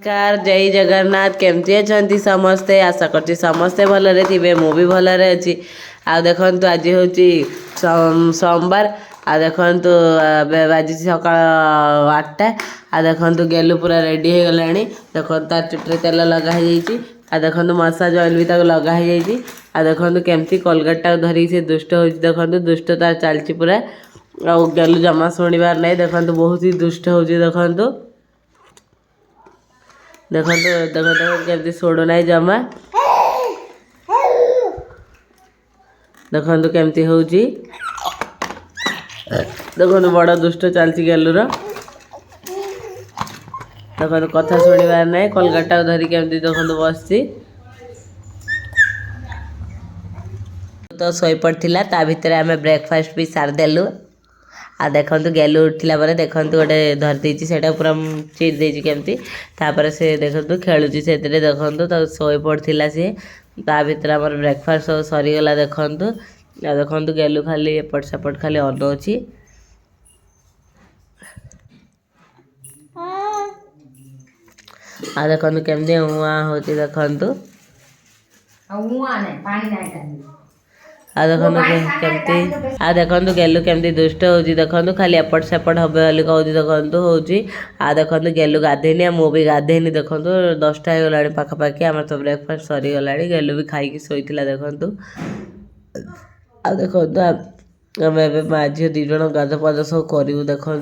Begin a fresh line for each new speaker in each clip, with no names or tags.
Car जय जगन्नाथ केमती अच्छा समस्ते आशा कर समस्ते भलरे थे मु भी भलरे अच्छी आ देखु आज हूँ सोमवार आ देखु बाजी सका 8टा आ देखु गेलु पूरा रेडी हो गला देखो तार चुट्रे तेल लगाई आ देखो मसाज ऑयल भी लगाई आ देखु केमती कोलगेट टा धरी से दुष्ट हो देखो दुष्ट तार चलती पूरा आ गेलु जमा शुणवार नहीं देखो बहुत ही दुष्ट हो देखो देखो देखो देखो केमती सोड़ ना जमा देखो केमती हूँ देखो बड़ दुष्ट चलती गेलुर देखो कथा शुणवार ना कोलगेट धरिक देखो बस तो शोई पड़ा ता भितर आम ब्रेकफास्ट भी सारदेलु आ देखु गेलु उठला देखु गोटे धरती से पूरा चिर देती केमती तापर से देखु खेलुची से देखु शोई पड़ा सी ता भर आम ब्रेकफास्ट सब सरीगला देखु देखु गेलु खाली एपट सेपट खाली अनौची आ देखु केमती हुआ हूँ देखु आ देखो केमती आ देखो गेलु केमती दुष्ट हो देखो खाली एपट सेपट हम बोली कहूँ देखो हूँ आ देखो गेलु गाधेनी मु भी गाधेनी देखो 10टा हो गला पाखापाखि आम तो ब्रेकफास्ट सरीगला गेलु भी खाई शोला देखु आ देखो आम माँ झील दी जन गाध पाद सब करूँ देखु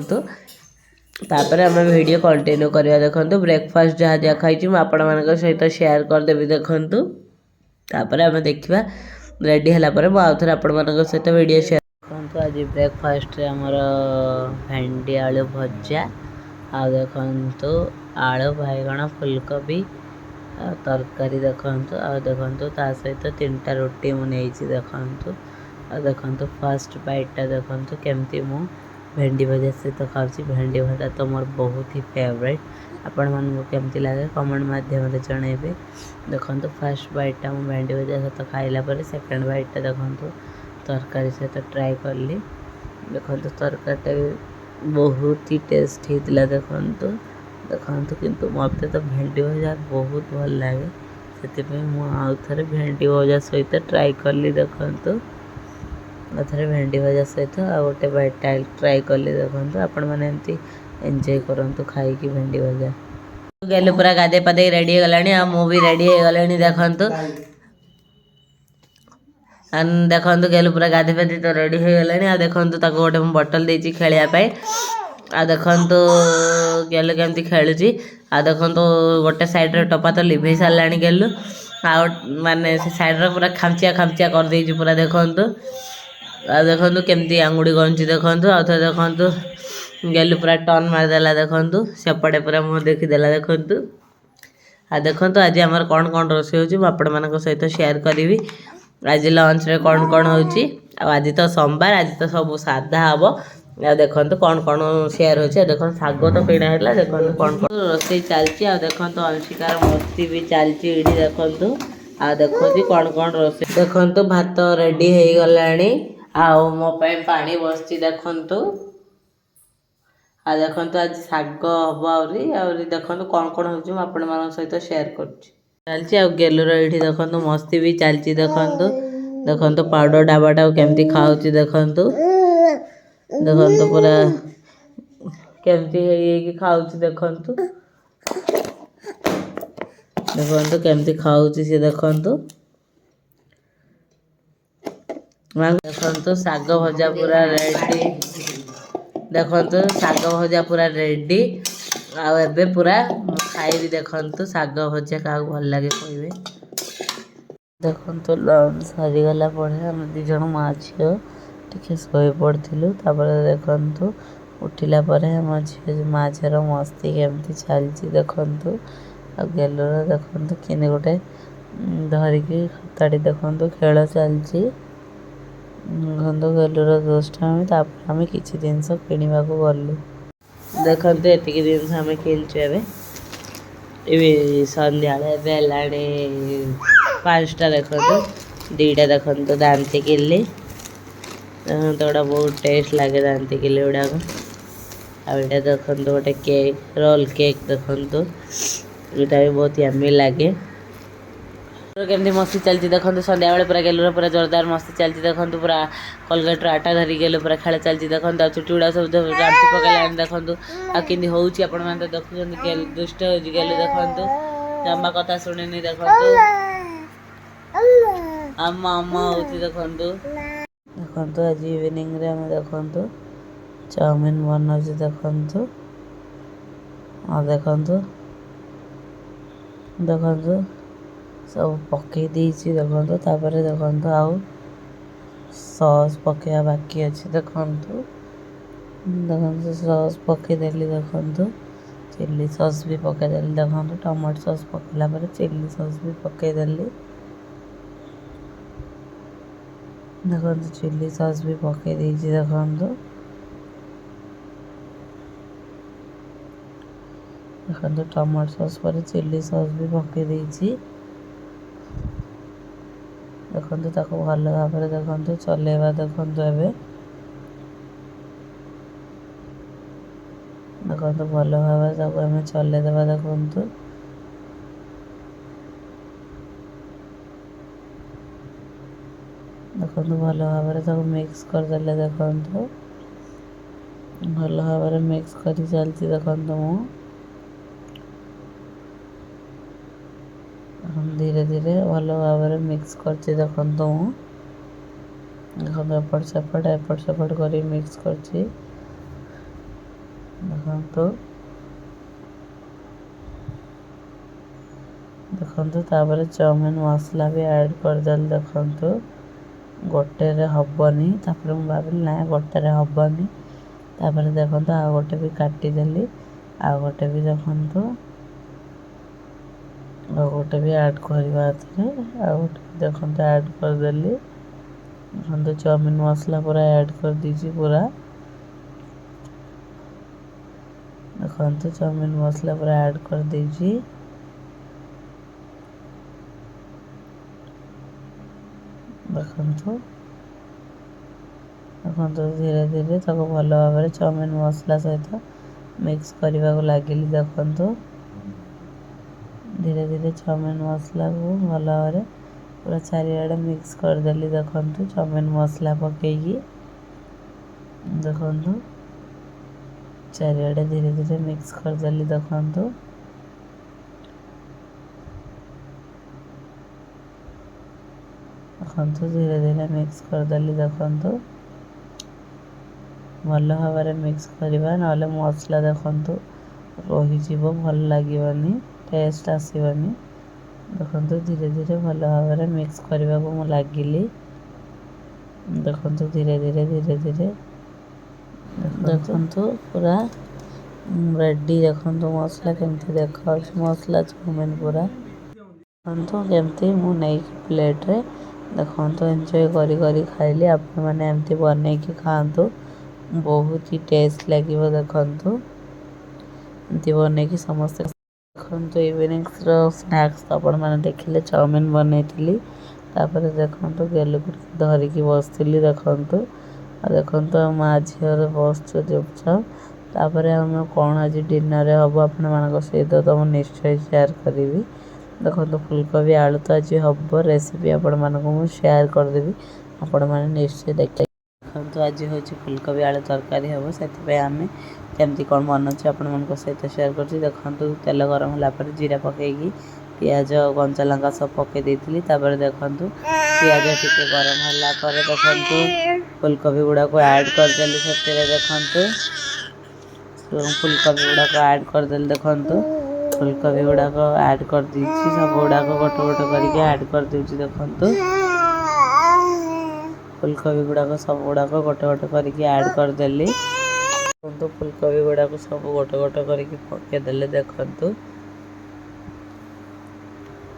तापर आम वीडियो कंटिन्यू करवा देखो ब्रेकफास्ट जहाँ जहाँ खाई आपण मान सहित शेयर करदेवी देखु तापर आम देखा रेडी है आउ थे आपण मान सहित वीडियो शेयर देखो आज ब्रेकफास्ट आमर भेंडी आलू भजा आ देखो आलू बैगण फुलकोबी तरकारी देखो आ देखो ता सहित 3टा रोटी मुझे देखु आ देखो फास्ट बाइटा देखो केमती मु भेंडी भजा सहित खाऊँ भेंडी भजा तो मोर बहुत ही फेवरेट आपण मानू केमती लगे कमेंट माध्यम जनइबे देखो फास्ट बाइटा मु भेंडी भजा सहित खाइला सेकेंड बाइटा देखो तरकारी सहित ट्राए कली देखो तरकारीटा बहुत ही टेस्ट होता देखो देखो किंतु मत तो भेंडी भजा बहुत भल लगे से आउ थे भेंडी भजा सहित ट्राए कली देखो थे भेंडी भजा सहित आ गोटे बाइटा ट्राए कली देखो आपण मैंने एमती एंजॉय करंतु खाई भेंडी भजा गेलु पूरा गाधे पाधे रेडी हो गला मु भी रेडी हो गला देखु देखो गेलु पूरा गाधे पाधे तो रेडी हो गला देखो गोटे बटल देती खेलवाई आ देखो गेलु केमती खेलुची आ देखो गोटे साइड टपा तो लिभे सारा गेलु आ माने से साइड पूरा खामचिया खामचिया कर देची पूरा देखो आ देखो केमती आंगुड़ी गंजी देखो आ थे देखो गेलु पूरा टर्न मारदेला देखो सेपटे पूरा मुँह देखीदेला देखो आ देखो आज आमर कौन कौन रोषे हो आपण मान सहित शेयर करी आज लंच रे कौन कौन होची आज तो सोमवार आज तो सब साधा हम आ देखो कौन कौन शेयर हो देखो शाग तो किणा है देखो कौन कौन रोषे चलती आ देखो अंशिकार मस्ती भी चलती ये देखो आ देखो कौन कौन रोषे देखो भात रेडी हो गला आओ मो पानी बसची देखो आ देखो आज शाग हम आहरी देखो कौन कौन हो आपण मान सहित शेयर कर गेलुर ये देखो मस्ती भी चलती देखो देखो पाउडर डाबाटा केमती खाऊँ देखो देखो पूरा केमती खाऊँ देखो देखो केमती खाऊँ सी देखो देखो शाग भजा पूरा रेडी देखो शाग भजा पूरा रेडी आबे पूरा खाई देखो शाग भजा क्या भल लगे कहे देखो लंच सरीगला आम दीज माँ झील टे शोई पड़ू देखु उठिला आम झील माँ झील मस्ती केमती चलती देखु आ गेलुर देखु किने गोटे धरिकी खताटी देखु खेल चलती देखो गेलुर 10टा आम किसी जिनस किणवा गलु देखो ये जिनस आम किनचु ए सन्ध्या है 5टा देखो 2टा देखो दांती किली देखो गोटा बहुत टेस्ट लगे दांती किली गुड़ाक आ देखो गोटे केक रोल केक देखो यहाँ भी बहुत यम्मी लगे केमती मस्ती चलती देखो संध्या बेले पूरा गेलुर पूरा जोरदार मस्ती चलती देखो पूरा कलगेट आटा धरी गेलु पूरा खेला चलती देखो चुटी गुड़ा सब रांटी पकड़ानी देखो आकि होती आप देखुं दुष्ट हो गेलु देखो जमा कथा शुणनी देखो अम्मा अम्मा होती देखो देखो आज इवनिंग रे देखो चाउमिन बना देखो देखो देखो सब पकई देसी देखो तापर देखो आउ सॉस पकड़ा बाकी अच्छे देखो देखो सॉस पकईदेली देखो चिल्ली सॉस भी पकईदेली देखो टमाटो सॉस पकड़ा पर चिल्ली सॉस भी पकईदेली देखो चिल्ली सॉस भी पकई देसी देखो देखो टमाटो सॉस पर चिल्ली सॉस भी पकई देसी देखो भल भाव देखो चलेवा देखो एवं देखो भल भाव आम चलेदेवा देखो देखो भल भाव मिक्स करदे देखो भल भाव मिक्स कर चलती देखो धीरे धीरे भल भाव मिक्स करती देखो देखो एपट सेपट कर मिक्स करती देखो देखो तापर चाउमिन मसला भी ऐड करदेल देखो गोटे हबनी तापर मुझे भाविली ना गोटे हबनी तापर देखो आ गोटे भी काटिदेली आ गोटे भी देखो आ गोटे भी ऐड करवा आ गोटे देखो ऐड करदेली देखो चाउमिन मसला पूरा ऐड कर दीजिए पूरा देखो चाउमिन मसला पूरा ऐड कर दीजिए देखो देखो धीरे धीरे तक भल भाव चाउमिन मसला सहित मिक्स करने को लगिली देखो धीरे धीरे चाउमिन मसला को भल भाव पूरा चारिआडे मिक्स करदेली देखो चाउमिन मसला पकईकी देखो चारिआडे धीरे धीरे मिक्स करदेली देखो देखो धीरे धीरे मिक्स करदेली देखो भल भाव मिक्स करवा ना मसला देखो रही भल लगे टेस्ट आसवानी देखो धीरे धीरे भल भाव मिक्स करने को लगिली देखो धीरे धीरे धीरे धीरे देखो पूरा रेडी देखो मसला केमती देखा मसला चाउमिन पूरा देखो केमती मुझे प्लेट रे देखो एंजॉय करी खाइली आपण मैंने एमती बनई खातु बहुत ही टेस्ट लगे देखो एमती बनई समस्त देखो इवनिंग स्नैक्स तो आपण मैंने देखिले चाउमिन बनई तापर देखो गेलु धरिकी बसती देखो देखो माँ झील बस चुपचाप तापर आम कौन आज डिनर हम आपण मान सहित तो मुझे निश्चय शेयर करी देखो फुलकोबी आलू तो आज हम रेसिपी आपण मानक मुझे शेयर करदेवी आपण मैंने निश्चय देख देखो आज हूँ फुलकोबी आलू तरकारी हम से आम केमती कौन बनाऊँ आपण मान सहित शेयर कर देखो तेल गरम होगापर जीरा पकईकी पियाज कंचा लंका सब पकई देती देखो पियाज टिके गरम होगापर देखो फुलकोबी गुड़ा को ऐड करदेली से देखो फुलकोबी गुड़ा को ऐड करदेली देखो फुलकोबी गुड़ा को ऐड कर दीची सब गुड़ा को गोटे गोटे करके ऐड कर दूची देखो फुलकोबी गुड़ा को सब गुड़ा को गोटे गोटे करके ऐड करदेली देखो फुलकोबी गुड़ा को सब गोटे गोटे करके पकईदेले देखो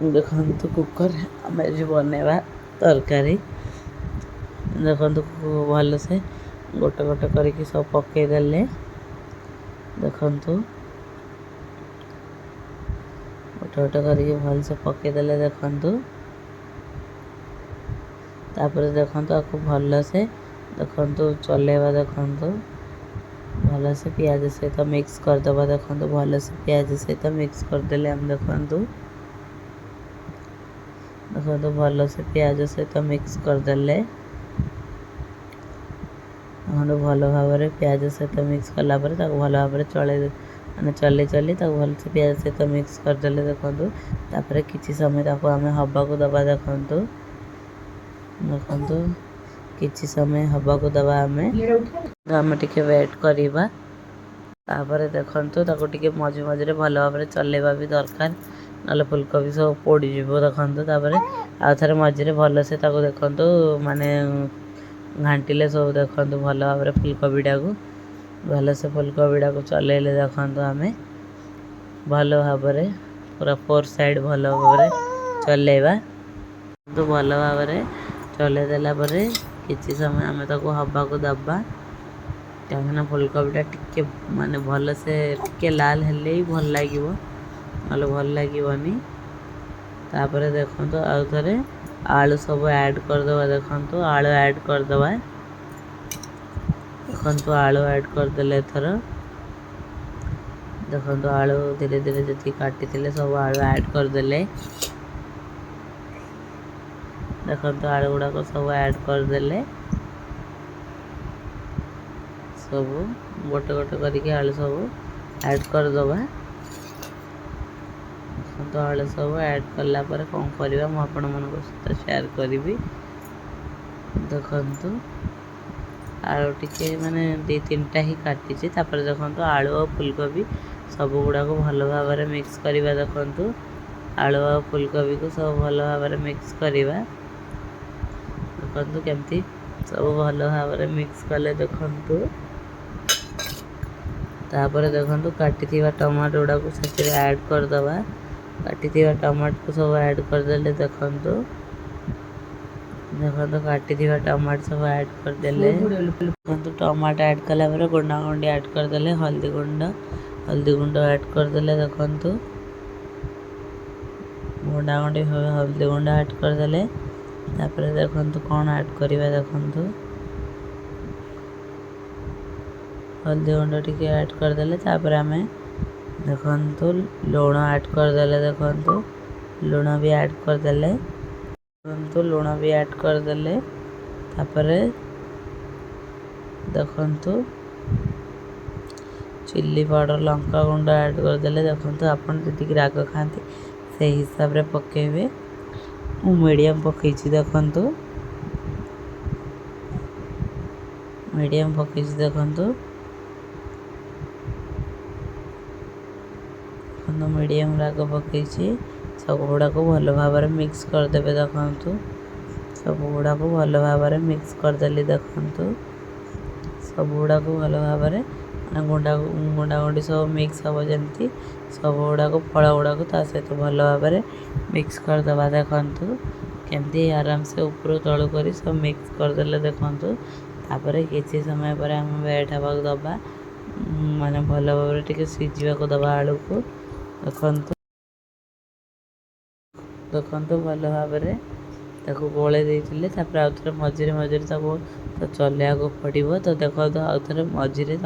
देखो कुकर आम आज बनवा तरकारी देखो भल से गोटे गोटे करके सब पकईदेले देखो गोटे गोटे करके भल से पकईदेले देखो तापर देखो आपको भल से देखो चलेवा देखो भलसे पिज सहित मिक्स करदे देखो भलसे पिज सहित मिक्स करदे आम देखु देखो भलसे पिज सहित मिक्स करदे भल भाव पिज सहित मिक्स कलापर भल भाव चल मैंने चल चली भलसे पिज सहित मिक्स करदे देखु तापर किसी समय आम हवा को दबा देखु देखु किसी समय हवा को दबा आम टे वेट करवा तापर देखु टे मझे मझे भल भाव चलेबा भी दरकार ना फुलकोबी सब पोड़ीज देखु आउ थे मझे भलसे देखु माने घाटिले सब देखु भल भाव फुलकोबीटा को भलसे फुलकोबीटा को चलेले देखु आम भल भाव पूरा 4 साइड भल भाव चलेबा तो भल भाव चले देला किसी समय आम हवा को दबा कहीं फुलकोबीटा टिके माने भल से टिके लाल हेले ही भल लगे ना भल लगनी तापर देखो आउ थे आलू सब ऐड करदे देखो आलू ऐड करदे देखो आलू ऐड करदे थर देखो आलू धीरे धीरे जी काटी सब आलू ऐड करदे देखो आलू गुड़ाक सब ऐड करदे सब गोटे गोटे करके आलू सब ऐड करदबा तो आलू सब ऐड कला पर कौन करवा मुझे आपण मन सहित शेयर करी देखु आलू टिके माने 2-3टा ही काटी देखो आलू और फुलकोबी सब गुड़ाक भल भाव मिक्स करवा देखु आलू और फुलकोबी को सब भल भाव मिक्स करवा देखु केमती सब भल भाव मिक्स कले देखु तापर देखो काटी टमाटो गुड़ा को से ऐड करदबा काटी टमाटो को सब ऐड करदे देखु देखो काटी टमाटो सब ऐड करदे देखो टमाटो ऐड कला गुंडा गुंडी ऐड करदे हल्दी गुंड ऐड करदे देखु गुंडा गुंडी हल्दी गुंड ऐड करदे तापर देखो कौन ऐड करवा देखु हल्दी गुंड टी ऐड करदे तापर आम देखु लुण ऐड करदे देखु लुण भी ऐड करदे देखु लुण भी ऐड करदे तापर देखु चिल्ली पाउडर लंका गुंड ऐड करदे देखु आपन जी राग खाती से हिसाब रे पकेबे मु मीडियम पकई देखु मीडियम पकई देखु मीडियम राग पकई सब गुड़ाक भल भाव मिक्स करदे देखु सब गुड़ाक भल भाव मिक्स करदे देखु सब गुड़ाक भल भाव गुंडा गुंडा गुंडी सब मिक्स हम जमी सब गुड़ाक फल गुड़ाक सहित भल भाव मिक्स करदे देखु केमती आराम से ऊपर तलू कर सब मिक्स करदे देखु तापर किसी समय पर आम वेट हवा दबा माने भल भाव टे सीझा दबा आलू को देखु देखु भल भाव गोले देते आउ थे मझे मझे तो चलैया को पड़ो तो देखो आउ थे मझे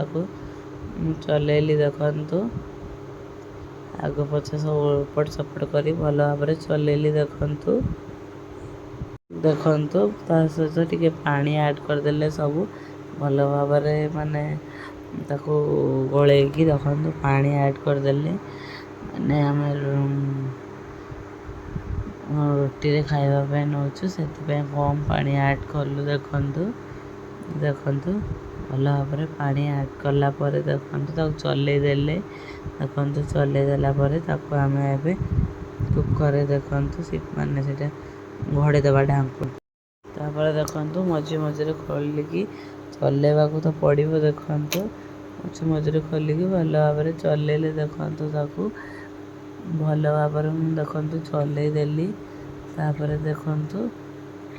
चलैली देखु आग पछ सब एपट सेपट कर भल भाव चलैली देखु देखु सहित टे पानी ऐड करदे सब भल भाव माने गोल देखु पानी ऐड करदे मैंने आम रोटी रे खाइबा नौचु से कम पानी ऐड कलु देखु देखु भल भाव पानी ऐड कला देखु चलई देले देखु चलई देला आम ए कुकर देखु माने से घोड़े दबा ढांकु तापर देखु मझे मझे खोलिकी चलेबा तो पड़ो देखु मझे मझे खोलिकी भल भाव चलैले देखु भल भाव देखु चलई देली तापर देखु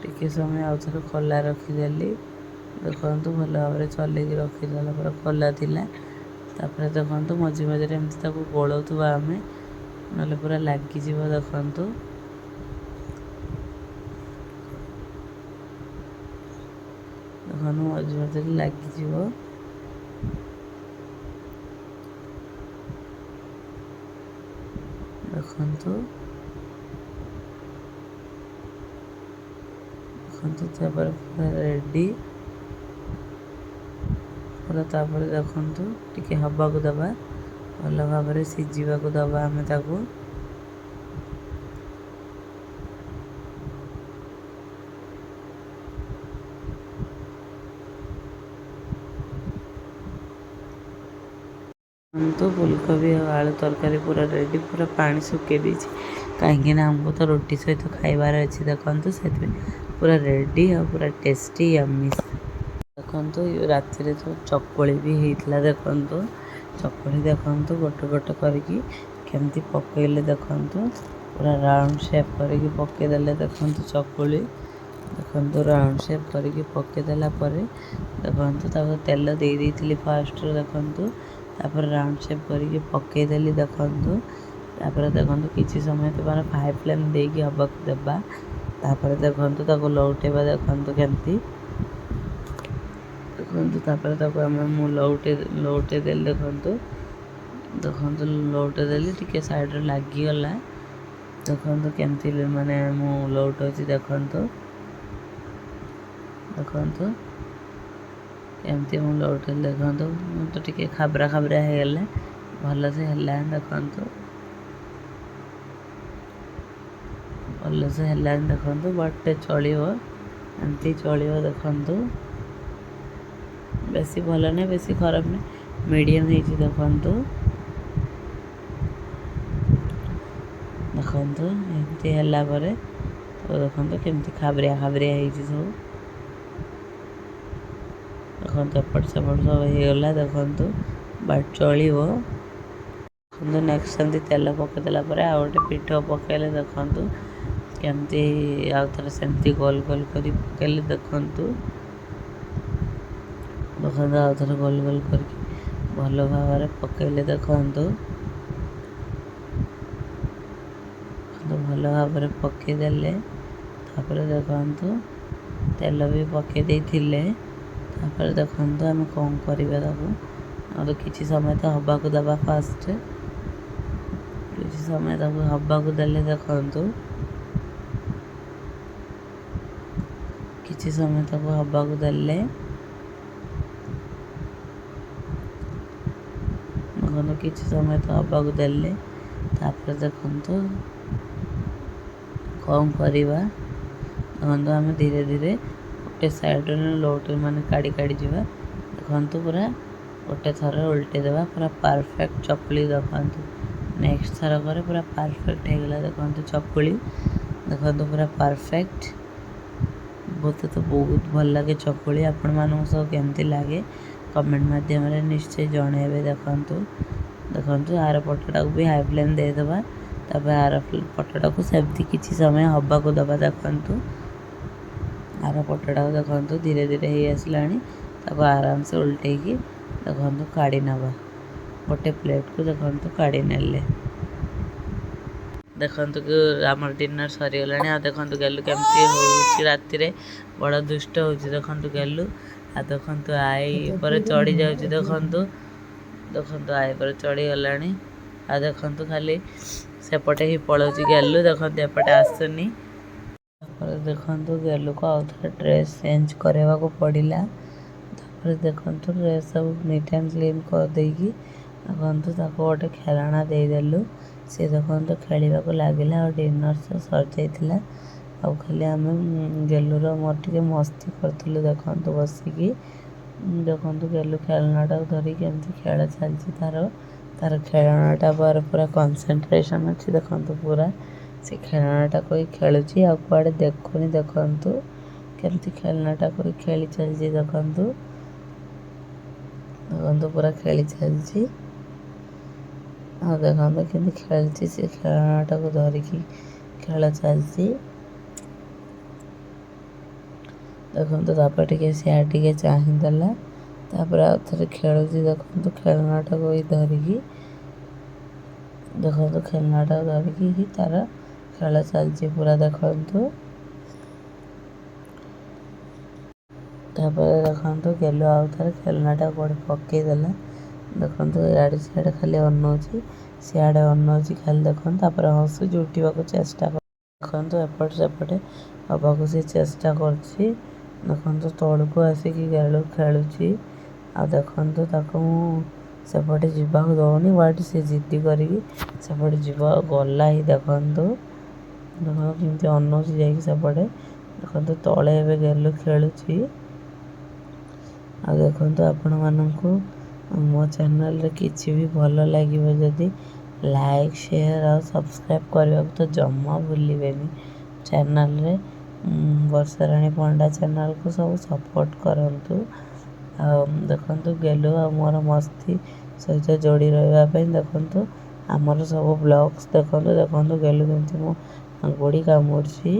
टिके समय आउ थे खोला रखीदेली देखु भल भाव चल रखीदेला खोला थिला तापर देखु मझे मझे एमती गोलौथुबा आम ना पूरा लगिज देखु मझे मझे लगिज ଦେଖନ୍ତୁ ତାପରେ ପୁରା ରେଡ଼ି ପୁରା। ତାପରେ ଦେଖନ୍ତୁ ଟିକେ ହବାକୁ ଦେବା, ଭଲ ଭାବରେ ସିଝିବାକୁ ଦେବା ଆମେ ତାକୁ। तो फुलकोबी और आलू तरकारी पूरा रेडी, पूरा पानी सुखे दीची कहीं आमको तो रोटी सहित खाइबार अच्छी। देखो से पूरा रेडी और पूरा टेस्टी यम्मी। देखो राति तो चकुली भी होता। देखो चकुली देखो गोटे गोटे करके केमती पकईले देखो पूरा राउंड शेप करके पकईदे। देखो चकुली देखो राउंड शेप करके पकईदेला देखो तेल दे दी फास्ट देखो तापर राउंड शेप करके पकईदेली। देखो देखो किसी समय तो मैंने हाई फ्लेम देकी हवा देवा। तापर देखो लौटेबा देखो केमती देखो आम लौटे देली। देखो लौटे देली टिके साइड लगिगला। देखो केमती माने मु लौटाऊँ देखो केमती मु लौटे। देखो तो टिके खाबरा खाबरा होगला भल से है। देखो भल से है देखो बट चलो एमती चलो। देखो बेसी भल नहीं बेसी खराब नहीं मीडियम हो। देखो देखो एमती है तो देखो केमती खाबरिया खाबरिया हो सब। देखो एपट सेपट सब होगला। देखो बट चलो नेक्स्ट सेमती तेल पकईदेला आउ गोटे पिठ पकईले। देखो केमती आउ थे सेमती गोल गोल कर पकईले। देखो आउ थे गोल गोल करके भल भाव पकईले। देखो भल भाव पकईदेले देखो तेल भी पकई तापर देखो आम कौन करवा और किसी समय तो हवा को दबा फास्ट किसी समय तक हवा को देले। देखो किसी समय तक हवा को देले देखो किसी समय तो हवा को देले। तापर देखो कौन करवा देखो आम धीरे धीरे गोटे साइड लौट माने काढ़ी काढ़ी जावा। देखो पूरा गोटे थर उल्टे देवा पूरा परफेक्ट चकुली। देखो नेक्स्ट थर पर पूरा परफेक्ट होगला। देखो चकुली देखो पूरा परफेक्ट। बहुत तो बहुत भल लगे चकुली। आपण मानू सब केमती लगे कमेंट माध्यम निश्चय जनइबे। देखो आर पटटा को भी हाई फ्लेम देदेबा तापर आर पटटा को सेमती किसी समय हवा को दबा। देखो आर पटटा को देखो धीरे धीरे हो आसला आराम से उल्टे की देखो काढ़ी नवा गोटे प्लेट को। देखो काढ़ी नेले देखो आम डिनर सरीगला। देखो गेलु केमती हो राति बड़ा दुष्ट हो। देखो गेलु आ देखो आई पर चढ़ी जाऊँ। देखो देखो आई पर चढ़ी गला आ देखो खाली सेपटे ही पलाऊँ गेलु। देखो एपटे आसुनी देखो गेलु को आउ थे ड्रेस चेंज करवा को पड़ला। देखो ड्रेस सब नीट एंड क्लीन कर देगी देखो गोटे खेलना देदेलु सी देखो खेलने को लगिला और डिनर से सर जाइला। आउ खाली आम गेलुर मोर टे मस्ती करूँ। देखो बसिकी देखो गेलु खेलनाटा धरिक एमती खेल चलती तार तार खेलनाटा पर पूरा कंसंट्रेशन अच्छी। देखो पूरा से खेलनाटा कोई खेलुची आ कुआड़े देखुनी। देखो केमती खेलनाटा कोई खेली चलती। देखो देखो पूरा खेली चलती देखो कि खेलती से खेलनाटा को धरिकी खेल चलती। देखो तापर टे सियार टे चाहिदेला तापर आउ थे खेलुची। देखो खेलनाटा को धरिकी देखो खेलनाटा धरिकी ही तार खेल चलती पूरा। देखो तापर देखो गेलु आउ थे खेलनाटा गोटे पकईदेला। देखो इे सियाड़े खाली अनौची सियाड़े अनौची खाली देखो तापर हसुची उठा चेष्टा देखो एपट सेपटे हवाक सी चेष्टा करछि देखो तलू आसिक गेलु खेलुची आ देखो ताको सेपटे जावाक दौनी बट सी जिद्दी करिकी सेपटे जीवा गला ही देखो कमी अनौची जापटे देखो तले ए गेलु खेलुची आ देखो आपण मानू मो चैनल रे किसी भी भल लगे जदि लाइक शेयर और सब्सक्राइब करने तो जमा भूलें चैनल रे वर्षाराणी पंडा चैनल को सब सपोर्ट करंतु देखो गेलु आ मोर मस्ती सहित जोड़ी रही देखो आमर सब ब्लॉग्स देखो गेलु केमती मो आंगुड़ी कामुड़ी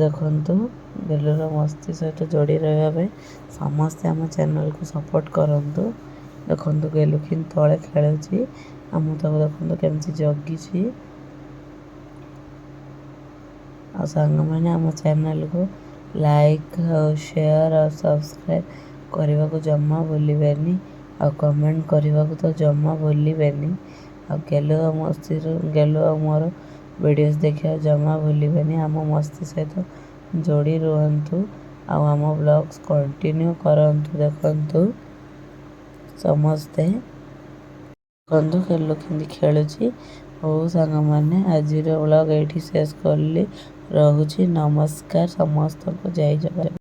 देखो गेलुर मस्ती सहित जोड़ी रही समस्ते आम चैनल को सपोर्ट करंतु देखो गेलु कि तले खेलुची मुझे देखो केमती जगी आ सांग मैंने आम चैनल को लाइक शेयर और सब्सक्राइब करने को जमा भूलें आ कमेंट करने को तो जमा भूलें आ गेलु मस्ती गेलु मोर वीडियोस देखा जमा भूलें आम मस्ती सहित जोड़ी रुहतु आम ब्लॉग्स कंटिन्यू करंतु देखंतु समस्ते देखो गेलु कि खेलुची हो सांग मैंने आज ब्लॉग ये शेष कली रहुची नमस्कार समस्त को जय जगन्नाथ।